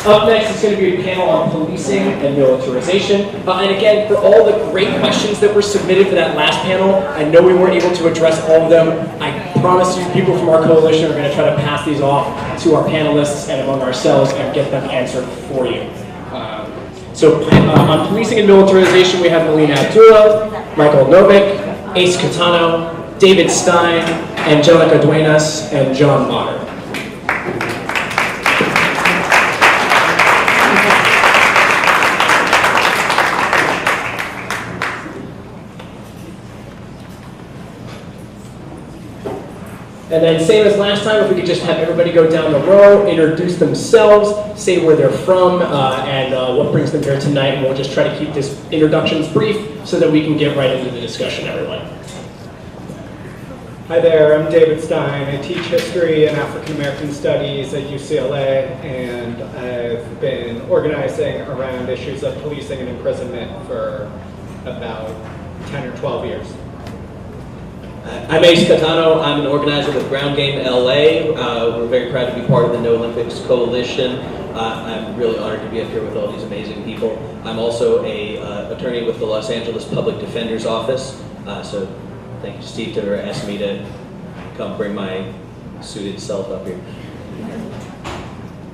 Up next is going to be a panel on policing and militarization. And again, for all the great questions that were submitted for that last panel, I know we weren't able to address all of them. I promise you, people from our coalition are going to try to pass these off to our panelists and among ourselves and get them answered for you. On policing and militarization, we have Melina Abdullah, Michael Novik, Ace Catano, David Stein, Angelica Duenas, and John Motter. And then same as last time, if we could just have everybody go down the row, introduce themselves, say where they're from, and what brings them here tonight, and we'll just try to keep this introductions brief so that we can get right into the discussion, everyone. Hi there, I'm David Stein. I teach history and African American studies at UCLA, and I've been organizing around issues of policing and imprisonment for about 10 or 12 years. I'm Ace Catano. I'm an organizer with Ground Game LA. We're very proud to be part of the NOlympics coalition. I'm really honored to be up here with all these amazing people. I'm also a attorney with the Los Angeles Public Defender's Office. So thank you, Steve, for asking me to come bring my suited self up here.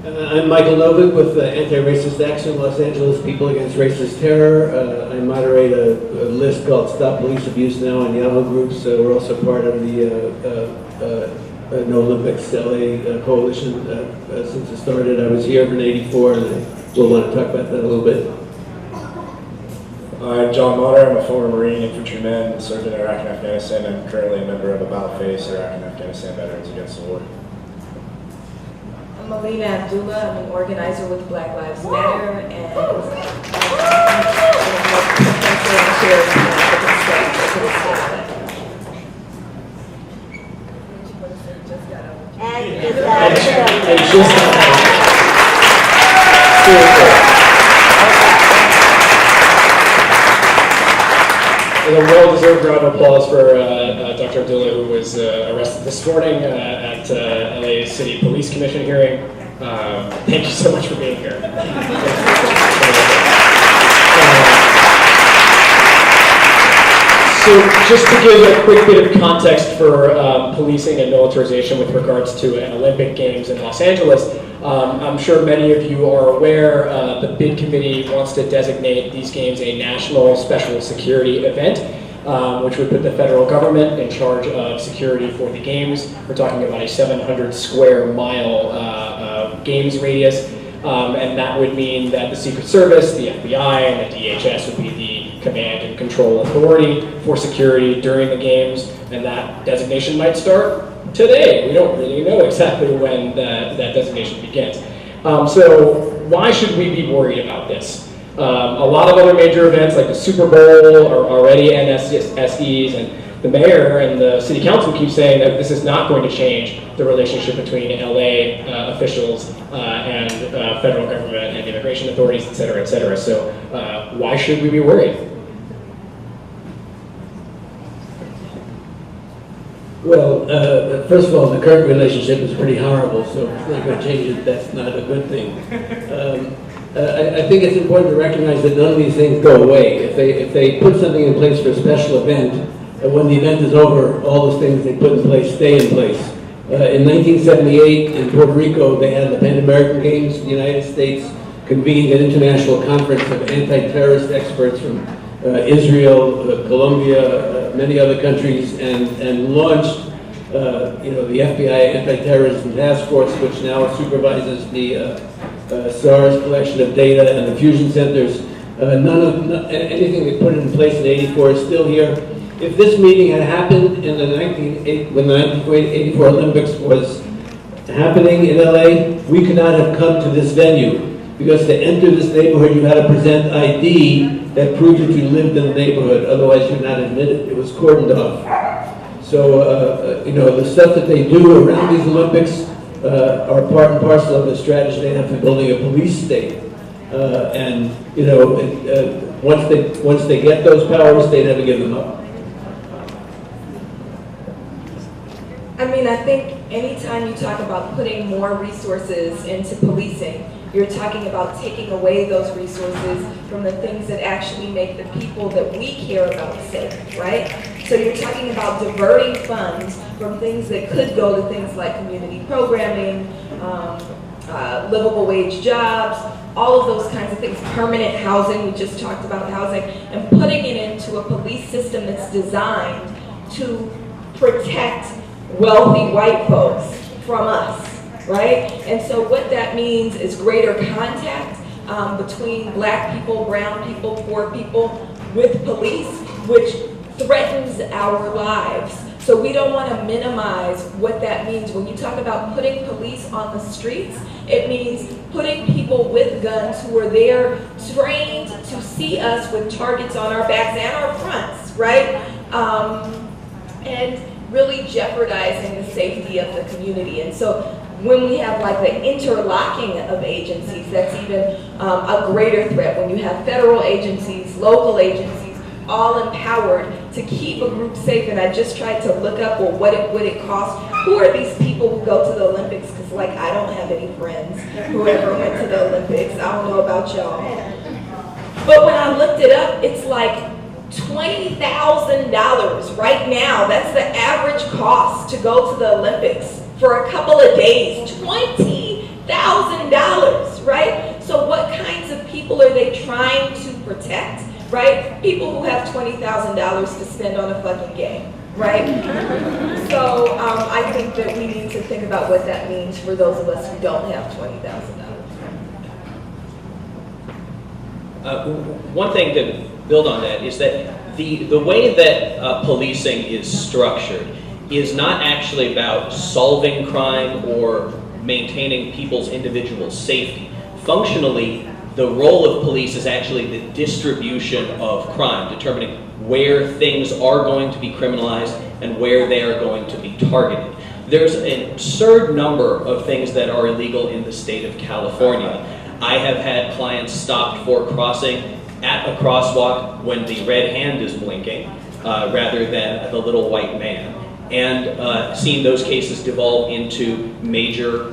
I'm Michael Novik with Anti-Racist Action, Los Angeles People Against Racist Terror. I moderate a list called Stop Police Abuse Now on Yahoo groups. We're also part of the NOlympics LA coalition since it started. I was here in '84, and we'll want to talk about that a little bit. I'm John Motter. I'm a former Marine infantryman, served in Iraq and Afghanistan. I'm currently a member of About Face, Iraq and Afghanistan Veterans Against the War. I'm Melina Abdullah. I'm an organizer with Black Lives Matter and A well-deserved round of applause for Dr. Abdullah, who was arrested this morning at LA City Police Commission hearing. Thank you so much for being here. So just to give a quick bit of context for policing and militarization with regards to Olympic Games in Los Angeles, I'm sure many of you are aware the bid committee wants to designate these games a national special security event, which would put the federal government in charge of security for the games. We're talking about a 700 square mile games radius, and that would mean that the Secret Service, the FBI, and the DHS would be the command and control authority for security during the games, and that designation might start today. We don't really know exactly when that designation begins. So why should we be worried about this? A lot of other major events like the Super Bowl are already NSSEs, and the mayor and the city council keep saying that this is not going to change the relationship between LA officials and federal government and immigration authorities, et cetera, et cetera. So why should we be worried? Well, first of all, the current relationship is pretty horrible, so if it's not going to change it, that's not a good thing. I think it's important to recognize that none of these things go away. If they put something in place for a special event, and when the event is over, all those things they put in place stay in place. In 1978, in Puerto Rico, they had the Pan American Games. The United States convened an international conference of anti-terrorist experts from Israel, Colombia, many other countries, and launched the FBI Anti-Terrorism Task Force, which now supervises the SARS collection of data and the fusion centers. Anything they put in place in '84 is still here. If this meeting had happened in when the 1984 Olympics was happening in LA, we could not have come to this venue, because to enter this neighborhood you had to present ID that proved that you lived in the neighborhood, otherwise you're not admitted. It was cordoned off. So, the stuff that they do around these Olympics are part and parcel of the strategy they have for building a police state. Once they get those powers, they never give them up. I mean, I think anytime you talk about putting more resources into policing, you're talking about taking away those resources from the things that actually make the people that we care about safe, right? So you're talking about diverting funds from things that could go to things like community programming, livable wage jobs, all of those kinds of things, permanent housing, we just talked about housing, and putting it into a police system that's designed to protect wealthy white folks from us, right? And so what that means is greater contact between black people, brown people, poor people with police, which threatens our lives. So we don't want to minimize what that means. When you talk about putting police on the streets, it means putting people with guns who are there trained to see us with targets on our backs and our fronts, right? And really jeopardizing the safety of the community. And so when we have like the interlocking of agencies, that's even a greater threat. When you have federal agencies, local agencies, all empowered to keep a group safe. And I just tried to look up, well, what would it cost? Who are these people who go to the Olympics? Because like, I don't have any friends who ever went to the Olympics. I don't know about y'all. But when I looked it up, it's like $20,000 right now. That's the average cost to go to the Olympics for a couple of days. $20,000, right? So what kinds of people are they trying to protect? Right? People who have $20,000 to spend on a fucking game, right? So I think that we need to think about what that means for those of us who don't have $20,000. One thing to build on that is that the way that policing is structured is not actually about solving crime or maintaining people's individual safety. Functionally, the role of police is actually the distribution of crime, determining where things are going to be criminalized and where they are going to be targeted. There's an absurd number of things that are illegal in the state of California. I have had clients stopped for crossing at a crosswalk when the red hand is blinking, rather than the little white man, and seen those cases devolve into major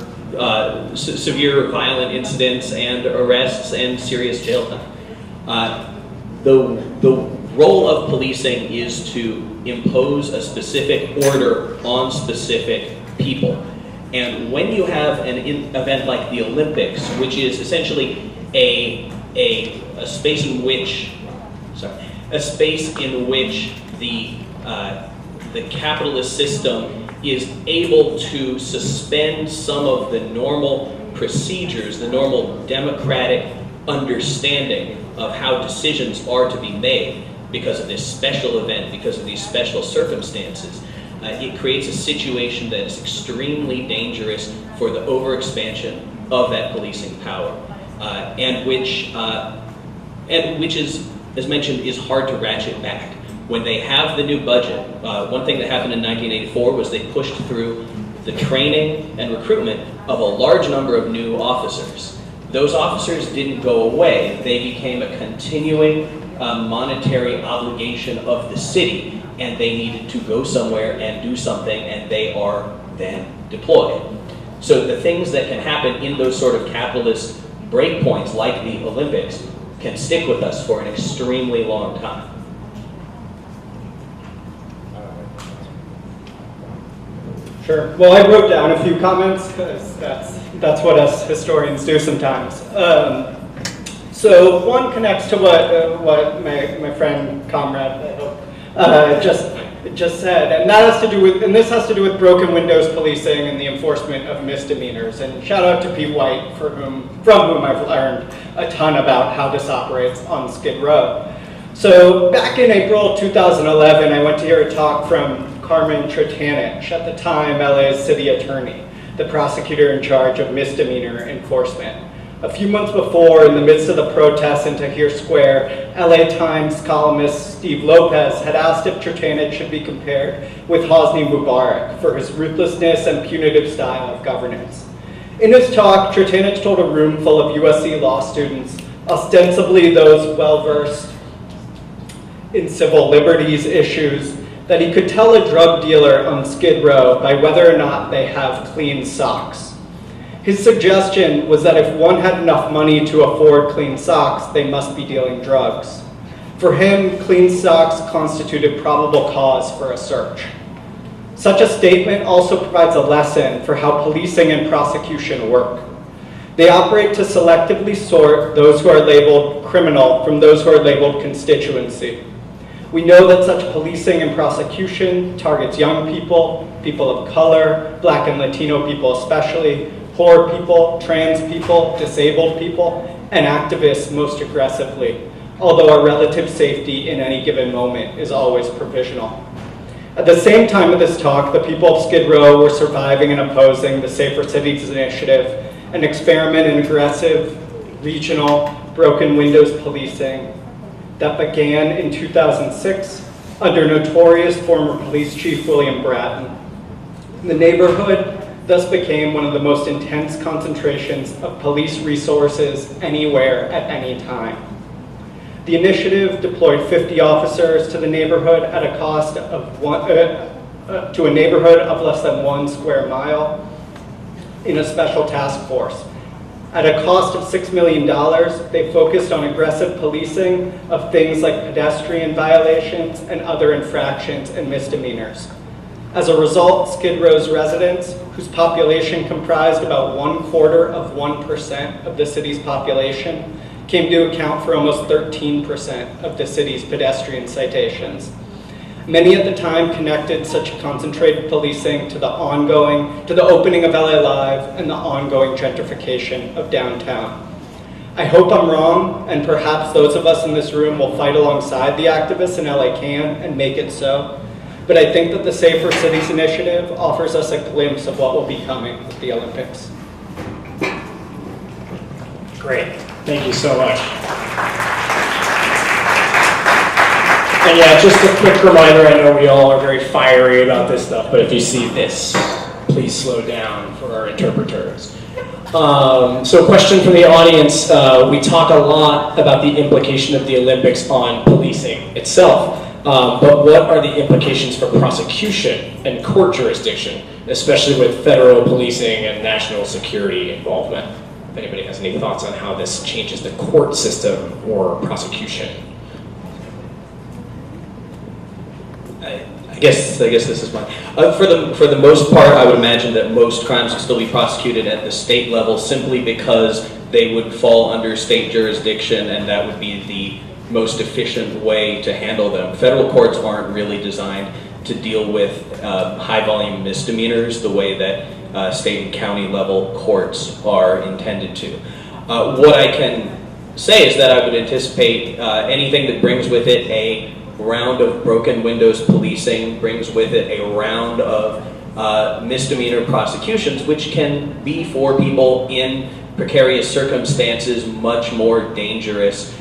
severe violent incidents and arrests and serious jail time. The role of policing is to impose a specific order on specific people. And when you have an event like the Olympics, which is essentially a space in which the capitalist system is able to suspend some of the normal procedures, the normal democratic understanding of how decisions are to be made because of this special event, because of these special circumstances. It creates a situation that is extremely dangerous for the overexpansion of that policing power, and which is, as mentioned, is hard to ratchet back. When they have the new budget, one thing that happened in 1984 was they pushed through the training and recruitment of a large number of new officers. Those officers didn't go away. They became a continuing monetary obligation of the city, and they needed to go somewhere and do something, and they are then deployed. So the things that can happen in those sort of capitalist breakpoints, like the Olympics, can stick with us for an extremely long time. Sure. Well, I wrote down a few comments because that's what us historians do sometimes. So one connects to what my friend comrade just said, and that has to do with, and this has to do with broken windows policing and the enforcement of misdemeanors. And shout out to Pete White, from whom I've learned a ton about how this operates on Skid Row. So back in April 2011, I went to hear a talk from Carmen Tretanich, at the time LA's city attorney, the prosecutor in charge of misdemeanor enforcement. A few months before, in the midst of the protests in Tahrir Square, LA Times columnist Steve Lopez had asked if Tretanich should be compared with Hosni Mubarak for his ruthlessness and punitive style of governance. In his talk, Tretanich told a room full of USC law students, ostensibly those well-versed in civil liberties issues, that he could tell a drug dealer on Skid Row by whether or not they have clean socks. His suggestion was that if one had enough money to afford clean socks, they must be dealing drugs. For him, clean socks constituted probable cause for a search. Such a statement also provides a lesson for how policing and prosecution work. They operate to selectively sort those who are labeled criminal from those who are labeled constituency. We know that such policing and prosecution targets young people, people of color, Black and Latino people especially, poor people, trans people, disabled people, and activists most aggressively, although our relative safety in any given moment is always provisional. At the same time of this talk, the people of Skid Row were surviving and opposing the Safer Cities Initiative, an experiment in aggressive, regional, broken windows policing that began in 2006 under notorious former police chief William Bratton. The neighborhood thus became one of the most intense concentrations of police resources anywhere at any time. The initiative deployed 50 officers to the neighborhood at a cost of to a neighborhood of less than 1 square mile in a special task force. At a cost of $6 million, they focused on aggressive policing of things like pedestrian violations and other infractions and misdemeanors. As a result, Skid Row's residents, whose population comprised about 1/4% of the city's population, came to account for almost 13% of the city's pedestrian citations. Many at the time connected such concentrated policing to the opening of LA Live and the ongoing gentrification of downtown. I hope I'm wrong, and perhaps those of us in this room will fight alongside the activists in LA Can and make it so. But I think that the Safer Cities Initiative offers us a glimpse of what will be coming with the Olympics. Great, thank you so much. And yeah, just a quick reminder, I know we all are very fiery about this stuff, but if you see this, please slow down for our interpreters. So question from the audience, we talk a lot about the implication of the Olympics on policing itself, but what are the implications for prosecution and court jurisdiction, especially with federal policing and national security involvement? If anybody has any thoughts on how this changes the court system or prosecution. I guess this is mine. For the most part, I would imagine that most crimes would still be prosecuted at the state level simply because they would fall under state jurisdiction, and that would be the most efficient way to handle them. Federal courts aren't really designed to deal with high volume misdemeanors the way that state and county level courts are intended to. What I can say is that I would anticipate anything that brings with it a round of broken windows policing, brings with it a round of misdemeanor prosecutions, which can be for people in precarious circumstances much more dangerous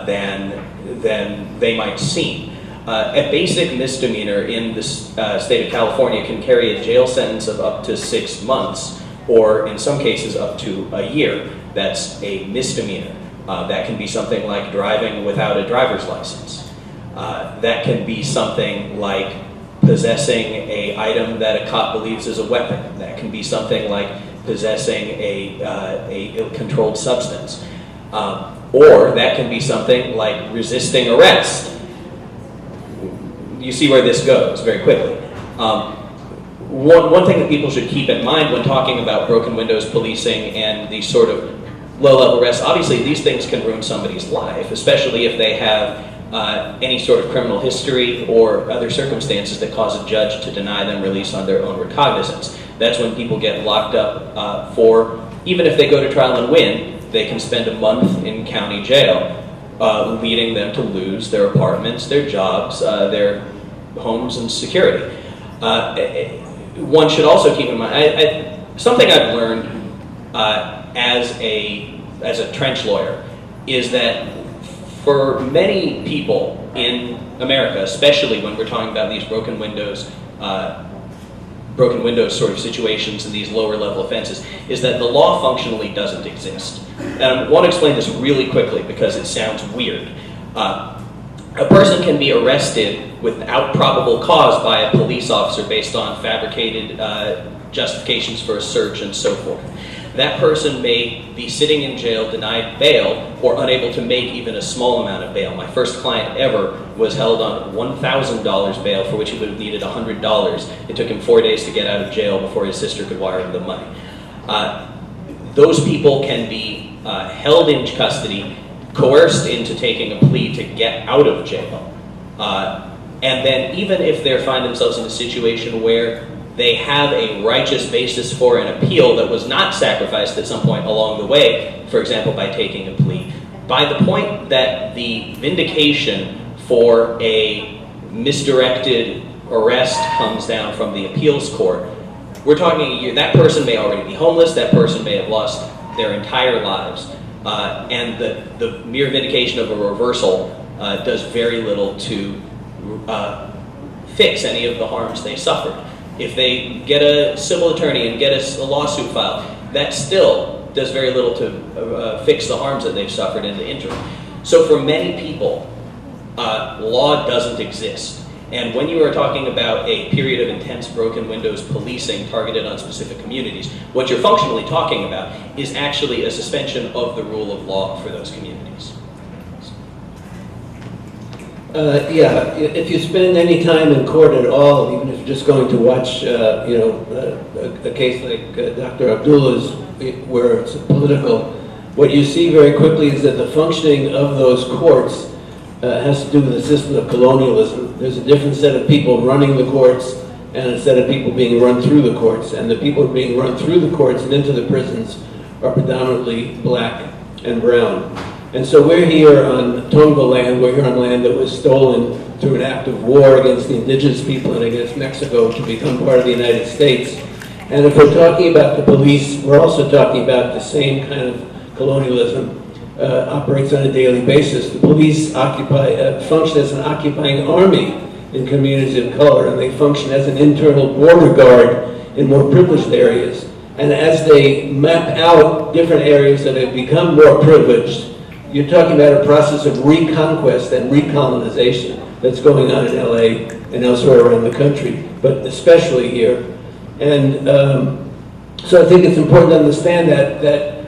than they might seem. A basic misdemeanor in the state of California can carry a jail sentence of up to 6 months, or in some cases up to a year. That's a misdemeanor. That can be something like driving without a driver's license. That can be something like possessing an item that a cop believes is a weapon. That can be something like possessing a ill-controlled substance. Or that can be something like resisting arrest. You see where this goes very quickly. One thing that people should keep in mind when talking about broken windows policing and these sort of low-level arrests, obviously these things can ruin somebody's life, especially if they have any sort of criminal history or other circumstances that cause a judge to deny them release on their own recognizance. That's when people get locked up for, even if they go to trial and win, they can spend a month in county jail, leading them to lose their apartments, their jobs, their homes and security. One should also keep in mind, something I've learned as a trench lawyer is that for many people in America, especially when we're talking about these broken windows sort of situations and these lower level offenses, is that the law functionally doesn't exist. And I want to explain this really quickly because it sounds weird. I A person can be arrested without probable cause by a police officer based on fabricated justifications for a search and so forth. That person may be sitting in jail, denied bail, or unable to make even a small amount of bail. My first client ever was held on $1,000 bail, for which he would have needed $100. It took him 4 days to get out of jail before his sister could wire him the money. Those people can be held in custody, coerced into taking a plea to get out of jail. And then even if they find themselves in a situation where they have a righteous basis for an appeal that was not sacrificed at some point along the way, for example, by taking a plea, by the point that the vindication for a misdirected arrest comes down from the appeals court, we're talking that person may already be homeless, that person may have lost their entire lives, and the mere vindication of a reversal does very little to fix any of the harms they suffered. If they get a civil attorney and get a lawsuit filed, that still does very little to fix the harms that they've suffered in the interim. So for many people, law doesn't exist. And when you are talking about a period of intense broken windows policing targeted on specific communities, what you're functionally talking about is actually a suspension of the rule of law for those communities. Yeah, if you spend any time in court at all, even if you're just going to watch, a case like Dr. Abdullah's, where it's political, what you see very quickly is that the functioning of those courts has to do with the system of colonialism. There's a different set of people running the courts and a set of people being run through the courts. And the people being run through the courts and into the prisons are predominantly black and brown. And so we're here on Tonga land, we're here on land that was stolen through an act of war against the indigenous people and against Mexico to become part of the United States. And if we're talking about the police, we're also talking about the same kind of colonialism operates on a daily basis. The police function as an occupying army in communities of color, and they function as an internal border guard in more privileged areas. And as they map out different areas that have become more privileged, you're talking about a process of reconquest and recolonization that's going on in LA and elsewhere around the country, but especially here. And so I think it's important to understand that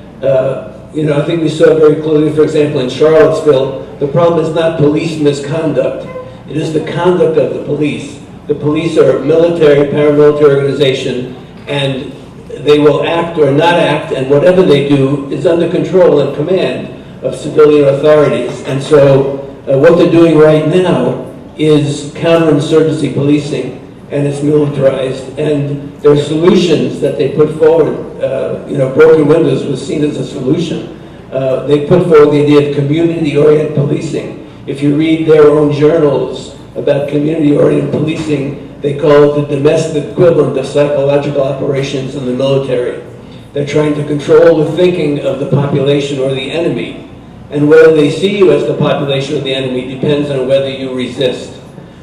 I think we saw very clearly, for example, in Charlottesville, the problem is not police misconduct. It is the conduct of the police. The police are a military, paramilitary organization, and they will act or not act, and whatever they do is under control and command of civilian authorities. And so what they're doing right now is counterinsurgency policing, and it's militarized. And there are solutions that they put forward. Broken windows was seen as a solution. They put forward the idea of community-oriented policing. If you read their own journals about community-oriented policing, they call it the domestic equivalent of psychological operations in the military. They're trying to control the thinking of the population or the enemy. And whether they see you as the population or the enemy depends on whether you resist.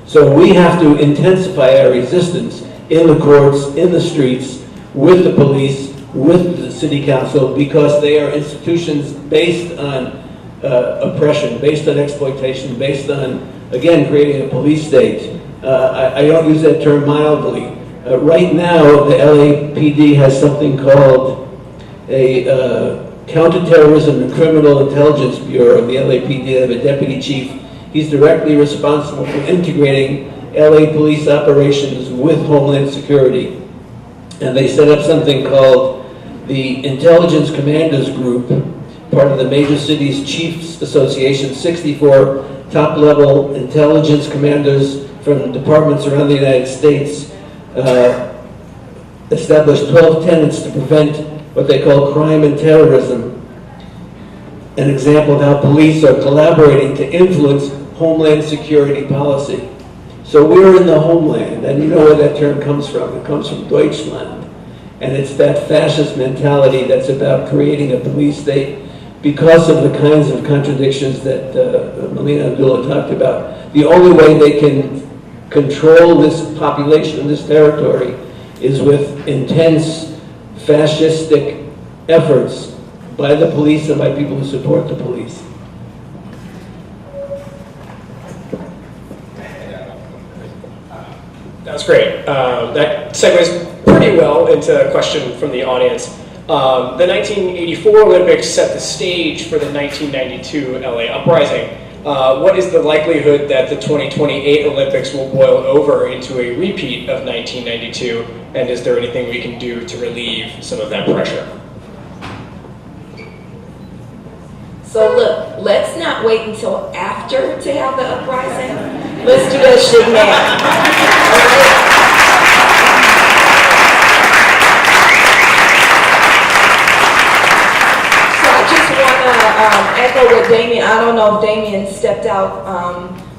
So we have to intensify our resistance in the courts, in the streets, with the police, with the city council, because they are institutions based on oppression, based on exploitation, based on, again, creating a police state. I don't use that term mildly. Right now, the LAPD has something called a Counterterrorism and Criminal Intelligence Bureau of the LAPD. They have a deputy chief. He's directly responsible for integrating LA police operations with Homeland Security. And they set up something called the Intelligence Commanders Group, part of the Major Cities Chiefs Association. 64 top-level intelligence commanders from departments around the United States established 12 tenets to prevent what they call crime and terrorism, an example of how police are collaborating to influence Homeland Security policy. So we're in the homeland, and you know where that term comes from. It comes from Deutschland. And it's that fascist mentality that's about creating a police state because of the kinds of contradictions that Melina Abdullah talked about. The only way they can control this population, this territory, is with intense fascistic efforts by the police and by people who support the police. great. That segues pretty well into a question from the audience. The 1984 Olympics set the stage for the 1992 LA uprising. What is the likelihood that the 2028 Olympics will boil over into a repeat of 1992? And is there anything we can do to relieve some of that pressure? So look, let's not wait until after to have the uprising. Let's do that shit now. All right? So I just want to echo what Damien, I don't know if Damien stepped out,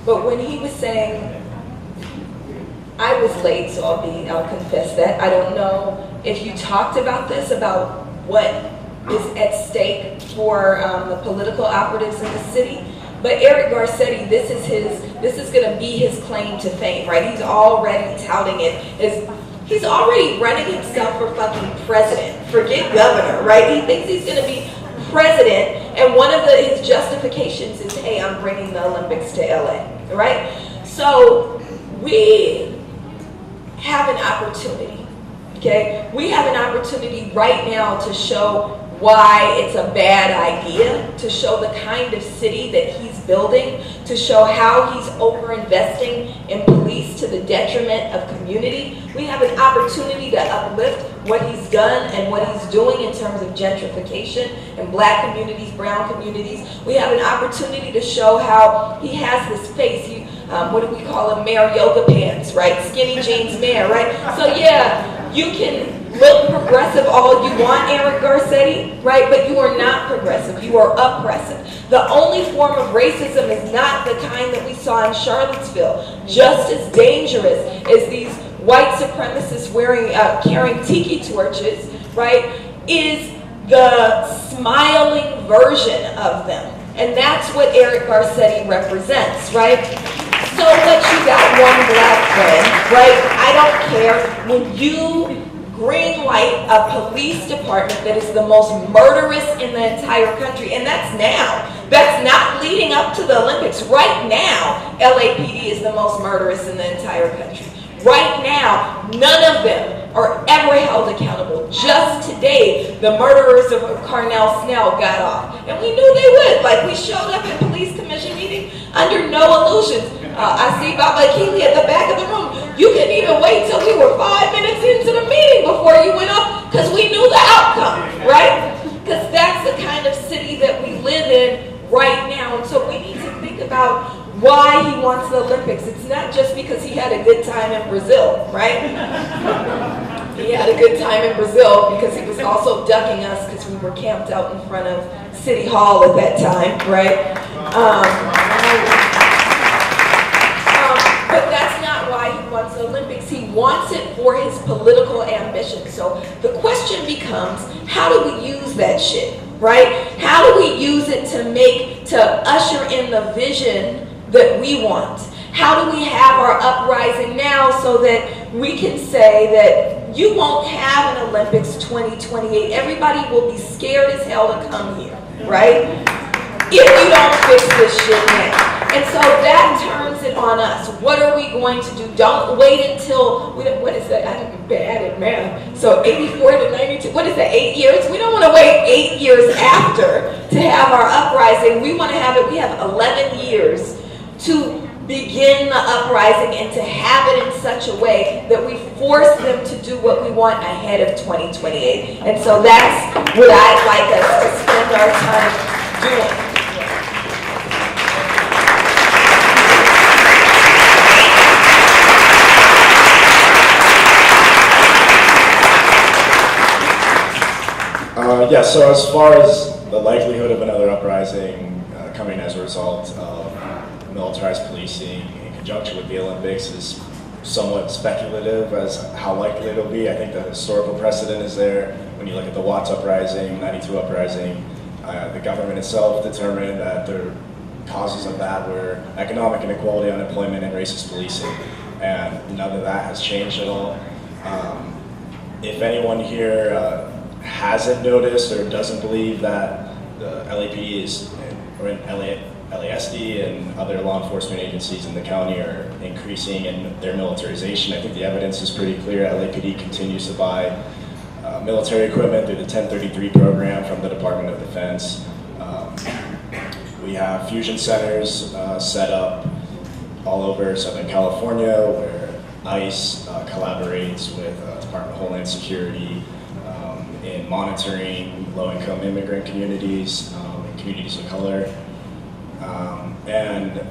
but when he was saying, I was late, so I'll confess that. I don't know if you talked about this, about what is at stake for the political operatives in the city. But Eric Garcetti, this is going to be his claim to fame, right? He's already touting it. He's already running himself for fucking president. Forget governor, right? He thinks he's going to be president, and one of his justifications is, hey, I'm bringing the Olympics to LA, right? So we have an opportunity, okay? We have an opportunity right now to show why it's a bad idea, to show the kind of city that he's building, to show how he's over-investing in police to the detriment of community. We have an opportunity to uplift what he's done and what he's doing in terms of gentrification in black communities, brown communities. We have an opportunity to show how he has this face. What do we call him? Mayor Yoga Pants, right? Skinny jeans mayor, right? So yeah, you can look progressive all you want, Eric Garcetti, right? But you are not progressive. You are oppressive. The only form of racism is not the kind that we saw in Charlottesville. Just as dangerous as these white supremacists carrying tiki torches, right, is the smiling version of them. And that's what Eric Garcetti represents, right? So what, you got one black friend, right? I don't care. When you green light a police department that is the most murderous in the entire country, and that's now. That's not leading up to the Olympics. Right now, LAPD is the most murderous in the entire country. Right now, none of them are ever held accountable. Just today, the murderers of Carnell Snell got off. And we knew they would. Like, we showed up at police commission meeting under no illusions. I see Baba Keeley at the back of the room. You couldn't even wait till we were 5 minutes into the meeting before you went up, because we knew the outcome, right? Because that's the kind of city that we live in right now. And so we need to think about why he wants the Olympics. It's not just because he had a good time in Brazil, right? He had a good time in Brazil because he was also ducking us because we were camped out in front of City Hall at that time, right? But that's not why he wants the Olympics. He wants it for his political ambition. So the question becomes, how do we use that shit, right? How do we use it to usher in the vision that we want? How do we have our uprising now so that we can say that you won't have an Olympics 2028. Everybody will be scared as hell to come here, right? If you don't fix this shit now. And so that turns it on us. What are we going to do? Don't wait until, what is that? I'm bad at math. So 84 to 92, what is that, 8 years? We don't want to wait 8 years after to have our uprising. We want to have it, we have 11 years to begin the uprising and to have it in such a way that we force them to do what we want ahead of 2028. And so that's what I'd like us to spend our time doing. Yeah, so as far as the likelihood of another uprising coming as a result of militarized policing in conjunction with the Olympics is somewhat speculative as how likely it'll be. I think the historical precedent is there. When you look at the Watts uprising, 92 uprising, the government itself determined that the causes of that were economic inequality, unemployment, and racist policing. And none of that has changed at all. If anyone here hasn't noticed or doesn't believe that the LAPD is, or in LA LASD and other law enforcement agencies in the county are increasing in their militarization. I think the evidence is pretty clear. LAPD continues to buy military equipment through the 1033 program from the Department of Defense. We have fusion centers set up all over Southern California where ICE collaborates with Department of Homeland Security in monitoring low-income immigrant communities and communities of color. And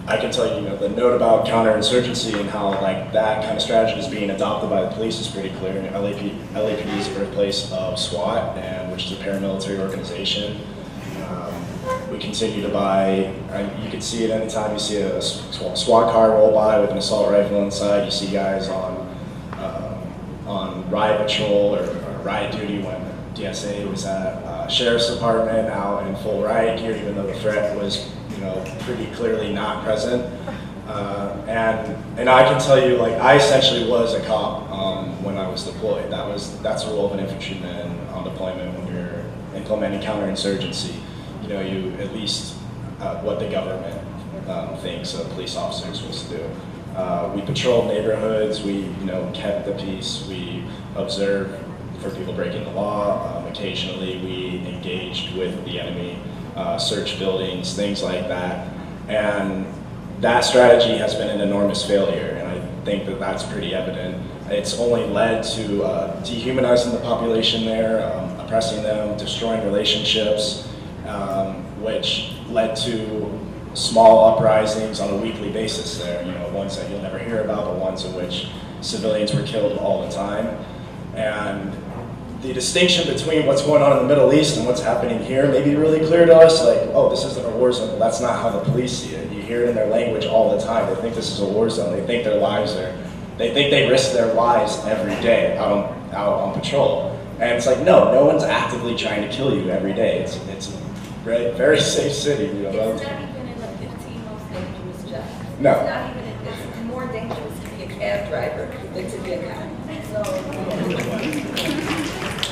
I can tell you, the note about counterinsurgency and how like that kind of strategy is being adopted by the police is pretty clear. LAPD is the birthplace of SWAT, which is a paramilitary organization. We continue to buy, you can see it anytime you see a SWAT car roll by with an assault rifle inside. You see guys on riot patrol or riot duty when DSA was at Sheriff's Department out in full riot gear, even though the threat was pretty clearly not present. And I can tell you, like, I essentially was a cop when I was deployed. That's the role of an infantryman on deployment when you're implementing counterinsurgency. You at least what the government thinks a police officer is supposed to do. We patrolled neighborhoods. We kept the peace. We observed for people breaking the law. Occasionally, we engaged with the enemy. Search buildings, things like that. And that strategy has been an enormous failure, and I think that that's pretty evident. It's only led to dehumanizing the population there, oppressing them, destroying relationships, which led to small uprisings on a weekly basis there, ones that you'll never hear about, but ones in which civilians were killed all the time. And the distinction between what's going on in the Middle East and what's happening here may be really clear to us, like, oh, this isn't a war zone, but that's not how the police see it. You hear it in their language all the time. They think this is a war zone. They think their lives are, they think they risk their lives every day out on patrol. And it's like, no one's actively trying to kill you every day. It's a very safe city. It's not even in the 15 most dangerous jobs. No. It's more dangerous to be a cab driver than to be a cop.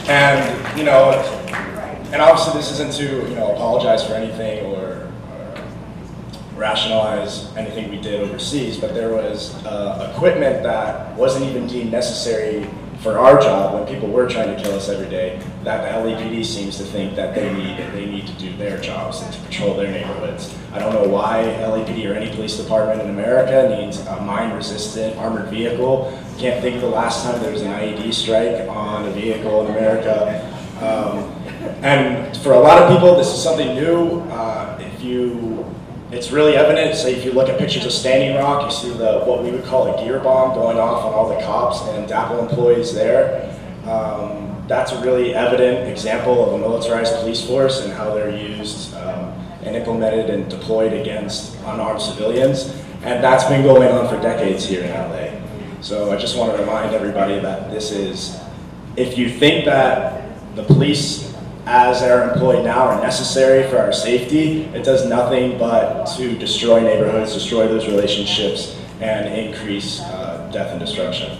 And, and obviously this isn't to, apologize for anything or rationalize anything we did overseas, but there was equipment that wasn't even deemed necessary for our job when people were trying to kill us every day, that the LAPD seems to think that they need to do their jobs and to patrol their neighborhoods. I don't know why LAPD or any police department in America needs a mine-resistant armored vehicle. Can't think of the last time there was an IED strike on a vehicle in America. And for a lot of people, this is something new. It's really evident. Say if you look at pictures of Standing Rock, you see what we would call a gear bomb going off on all the cops and DAPL employees there. That's a really evident example of a militarized police force and how they're used and implemented and deployed against unarmed civilians. And that's been going on for decades here in LA. So I just want to remind everybody that this is, if you think that the police as they're employed now are necessary for our safety, it does nothing but to destroy neighborhoods, destroy those relationships, and increase death and destruction.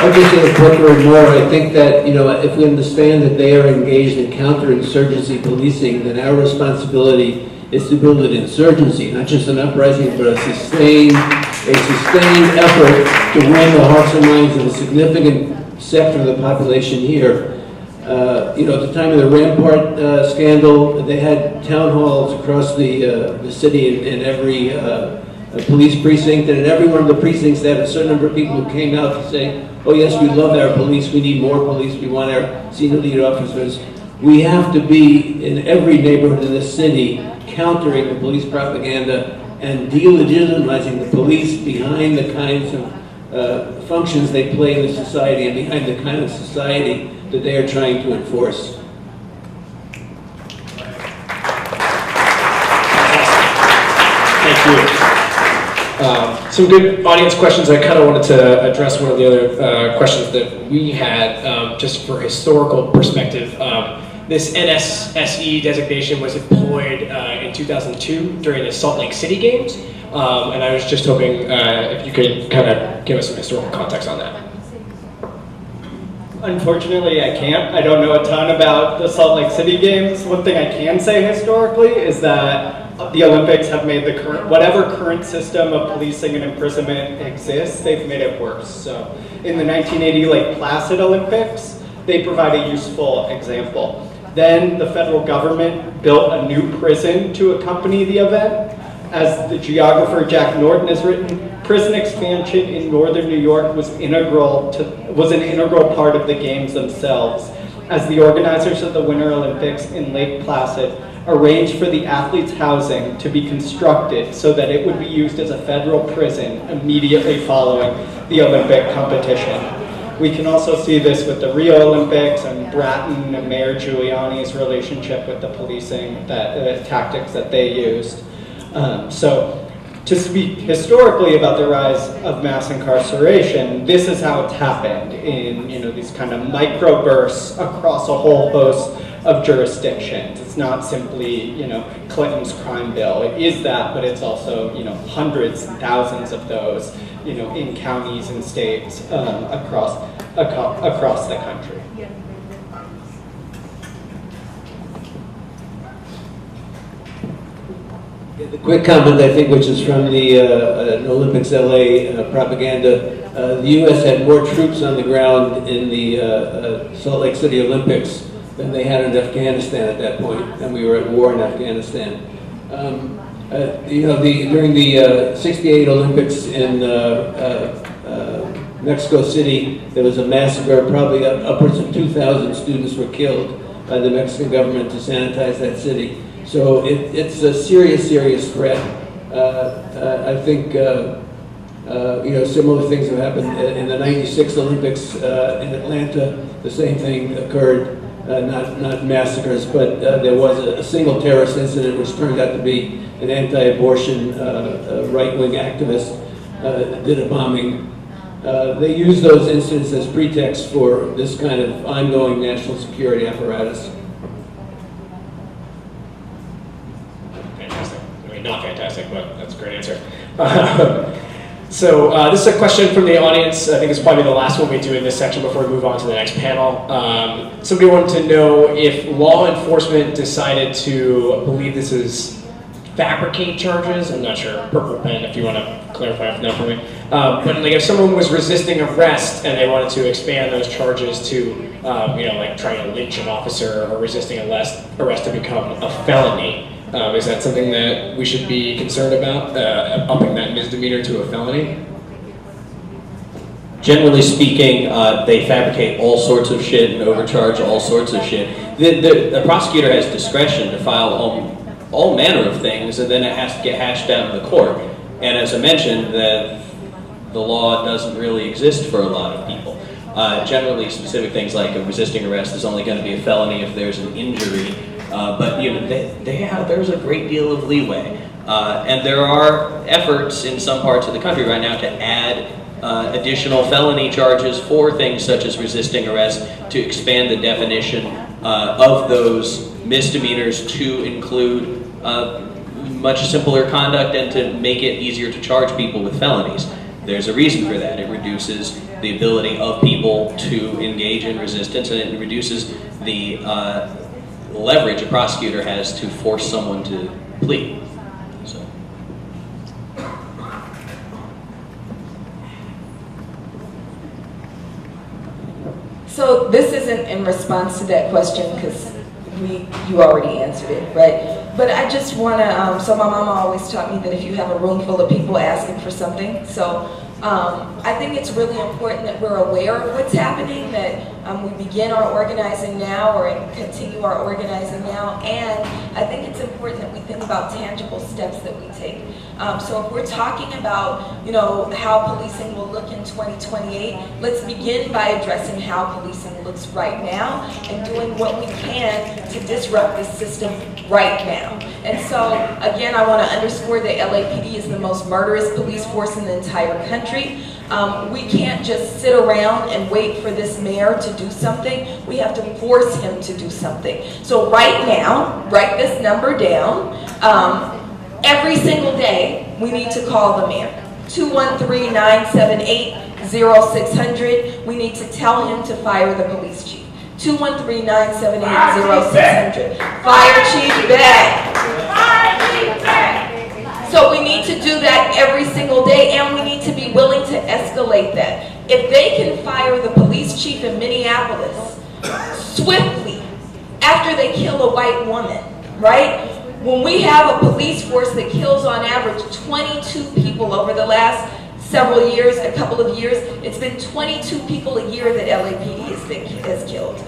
I'll just say a quick word more. I think that, if we understand that they are engaged in counterinsurgency policing, then our responsibility is to build an insurgency, not just an uprising, but a sustained effort to win the hearts and minds of a significant sector of the population here. At the time of the Rampart scandal, they had town halls across the city in every police precinct, and in every one of the precincts they had a certain number of people who came out to say, oh yes, we love our police, we need more police, we want our senior lead officers. We have to be in every neighborhood in the city countering the police propaganda and delegitimizing the police behind the kinds of functions they play in the society and behind the kind of society that they are trying to enforce. Thank you. Some good audience questions. I kind of wanted to address one of the other questions that we had, just for historical perspective. This NSSE designation was employed in 2002 during the Salt Lake City Games, and I was just hoping if you could kind of give us some historical context on that. Unfortunately, I can't. I don't know a ton about the Salt Lake City Games. One thing I can say historically is that the Olympics have made the whatever current system of policing and imprisonment exists, they've made it worse. So in the 1980 Lake Placid Olympics, they provide a useful example. Then the federal government built a new prison to accompany the event. As the geographer Jack Norton has written, prison expansion in northern New York was an integral part of the games themselves, as the organizers of the Winter Olympics in Lake Placid arranged for the athletes' housing to be constructed so that it would be used as a federal prison immediately following the Olympic competition. We can also see this with the Rio Olympics and Bratton and Mayor Giuliani's relationship with the policing tactics that they used. So to speak historically about the rise of mass incarceration, this is how it's happened in these kind of microbursts across a whole host of jurisdictions. It's not simply Clinton's crime bill. It is that, but it's also hundreds and thousands of those in counties and states across the country. The quick comment, I think, which is from the Olympics LA propaganda. The U.S. had more troops on the ground in the Salt Lake City Olympics than they had in Afghanistan at that point, and we were at war in Afghanistan. During the '68 Olympics in Mexico City, there was a massacre. Probably upwards of 2,000 students were killed by the Mexican government to sanitize that city. So it's a serious threat. I think similar things have happened in the '96 Olympics in Atlanta. The same thing occurred, not massacres, but there was a single terrorist incident which turned out to be an anti-abortion right-wing activist did a bombing. They use those incidents as pretext for this kind of ongoing national security apparatus. Not fantastic, but that's a great answer. So this is a question from the audience. I think it's probably the last one we do in this section before we move on to the next panel. Somebody wanted to know if law enforcement decided to believe this is fabricate charges. I'm not sure. Purple pen, if you want to clarify that for me. But like if someone was resisting arrest and they wanted to expand those charges to, like trying to lynch an officer or resisting arrest to become a felony. Is that something that we should be concerned about, upping that misdemeanor to a felony? Generally speaking, they fabricate all sorts of shit and overcharge all sorts of shit. The prosecutor has discretion to file all manner of things, and then it has to get hashed out in the court. And as I mentioned, the law doesn't really exist for a lot of people. Generally, specific things like resisting arrest is only going to be a felony if there's an injury. But there's a great deal of leeway, and there are efforts in some parts of the country right now to add additional felony charges for things such as resisting arrest, to expand the definition of those misdemeanors to include much simpler conduct and to make it easier to charge people with felonies. There's a reason for that. It reduces the ability of people to engage in resistance, and it reduces the leverage a prosecutor has to force someone to plead. So this isn't in response to that question because you already answered it, right? But I just want to, so my mama always taught me that if you have a room full of people asking for something, so I think it's really important that we're aware of what's happening, that we begin our organizing now or continue our organizing now, and I think it's important that we think about tangible steps that we take. So if we're talking about, how policing will look in 2028, let's begin by addressing how policing looks right now and doing what we can to disrupt this system right now. And so, again, I want to underscore that LAPD is the most murderous police force in the entire country. We can't just sit around and wait for this mayor to do something. We have to force him to do something. So right now, write this number down. Every single day, we need to call the mayor 213-978-0600. We need to tell him to fire the police chief. 213-978-0600. Fire Chief Beck. So we need to do that every single day, and we need to be willing to escalate that. If they can fire the police chief in Minneapolis swiftly after they kill a white woman, right? When we have a police force that kills on average 22 people over the last several years, a couple of years, it's been 22 people a year that LAPD has killed.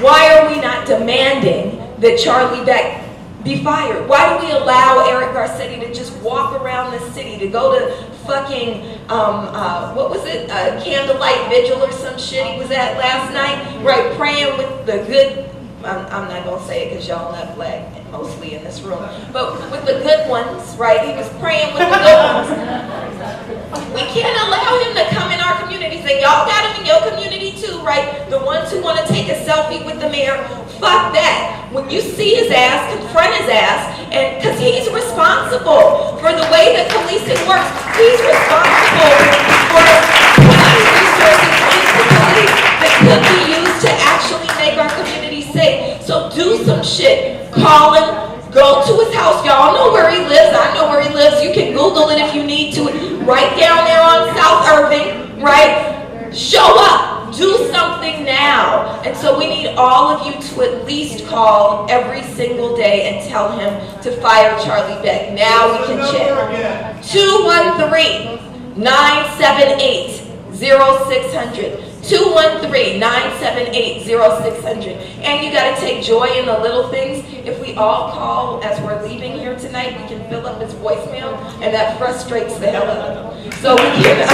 Why are we not demanding that Charlie Beck be fired? Why do we allow Eric Garcetti to just walk around the city, to go to fucking, what was it, candlelight vigil or some shit he was at last night, right, praying with the good, I'm not going to say it because y'all not black, mostly in this room, but with the good ones, right, he was praying with the good ones. We can't allow him to come in our communities, and y'all got him in your community too, right, the ones who want to take a selfie with the mayor. Fuck that. When you see his ass, confront his ass, and because he's responsible for the way that policing works. He's responsible for putting resources into police that could be used to actually make our communities safe. So do some shit. Call him. Go to his house. Y'all know where he lives. I know where he lives. You can Google it if you need to. Right down there on South Irving, right? Show up. Do something now. And so we need all of you to at least call every single day and tell him to fire Charlie Beck. Now we can check. 213-978-0600. 213-978-0600. And you got to take joy in the little things. If we all call as we're leaving here tonight, we can fill up his voicemail, and that frustrates the hell out of him. So we can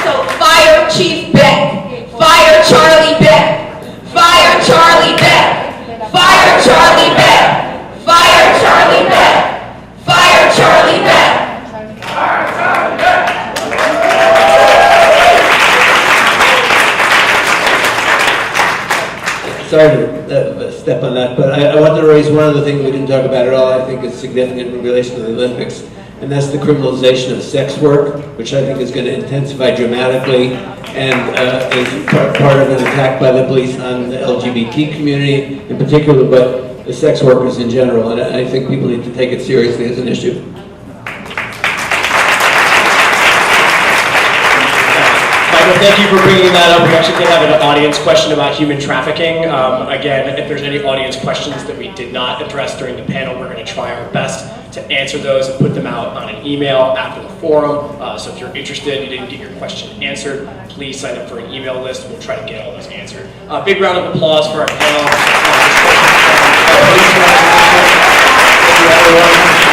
so fire Chief Beck. Fire Charlie Beck. Fire Charlie Beck. Fire Charlie Beck. Fire Charlie Beck. Fire Charlie Beck. Sorry to step on that, but I want to raise one other thing we didn't talk about at all. I think is significant in relation to the Olympics, and that's the criminalization of sex work, which I think is going to intensify dramatically, and is part of an attack by the police on the LGBT community in particular, but the sex workers in general, and I think people need to take it seriously as an issue. Thank you for bringing that up. We actually did have an audience question about human trafficking. Again, if there's any audience questions that we did not address during the panel, we're going to try our best to answer those and put them out on an email after the forum. So if you're interested, you didn't get your question answered, please sign up for an email list. We'll try to get all those answered. Big round of applause for our panel. Thank you, everyone.